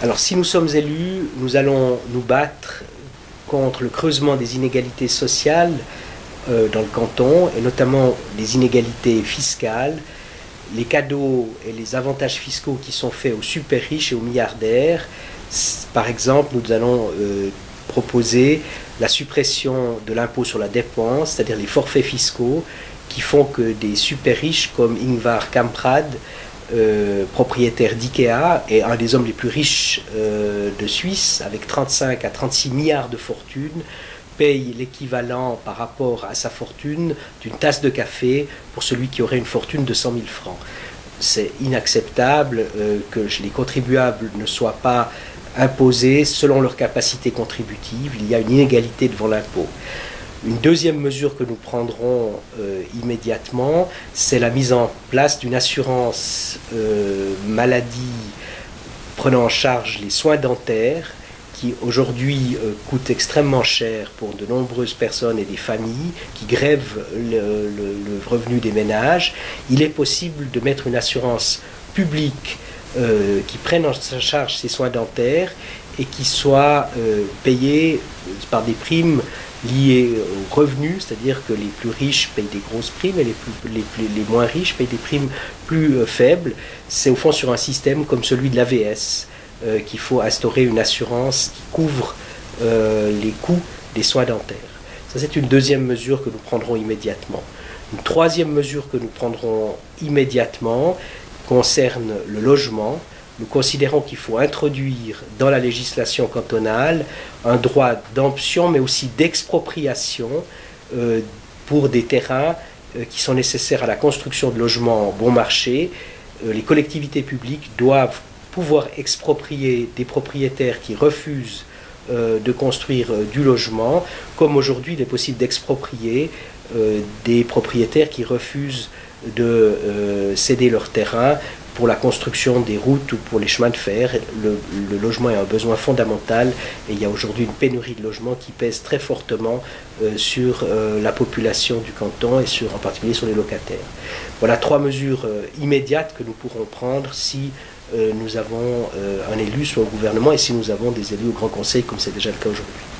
Alors si nous sommes élus, nous allons nous battre contre le creusement des inégalités sociales dans le canton, et notamment les inégalités fiscales, les cadeaux et les avantages fiscaux qui sont faits aux super riches et aux milliardaires. Par exemple, nous allons proposer la suppression de l'impôt sur la dépense, c'est-à-dire les forfaits fiscaux qui font que des super riches comme Ingvar Kamprad, propriétaire d'IKEA et un des hommes les plus riches de Suisse, avec 35 à 36 milliards de fortune, paye l'équivalent par rapport à sa fortune d'une tasse de café pour celui qui aurait une fortune de 100 000 francs. C'est inacceptable que les contribuables ne soient pas imposés selon leur capacité contributive. Il y a une inégalité devant l'impôt. Une deuxième mesure que nous prendrons immédiatement, c'est la mise en place d'une assurance maladie prenant en charge les soins dentaires, qui aujourd'hui coûtent extrêmement cher pour de nombreuses personnes et des familles qui grèvent le revenu des ménages. Il est possible de mettre une assurance publique qui prenne en charge ces soins dentaires et qui soit payée par des primes liées aux revenus, c'est-à-dire que les plus riches payent des grosses primes et les moins riches payent des primes plus faibles. C'est au fond sur un système comme celui de l'AVS qu'il faut instaurer une assurance qui couvre les coûts des soins dentaires. Ça, c'est une deuxième mesure que nous prendrons immédiatement. Une troisième mesure que nous prendrons immédiatement concerne le logement. Nous considérons qu'il faut introduire dans la législation cantonale un droit d'emption, mais aussi d'expropriation pour des terrains qui sont nécessaires à la construction de logements bon marché. Les collectivités publiques doivent pouvoir exproprier des propriétaires qui refusent de construire du logement, comme aujourd'hui il est possible d'exproprier des propriétaires qui refusent de céder leur terrain pour la construction des routes ou pour les chemins de fer. Le logement est un besoin fondamental et il y a aujourd'hui une pénurie de logements qui pèse très fortement sur la population du canton et en particulier sur les locataires. Voilà trois mesures immédiates que nous pourrons prendre si nous avons un élu sur le gouvernement et si nous avons des élus au Grand Conseil comme c'est déjà le cas aujourd'hui.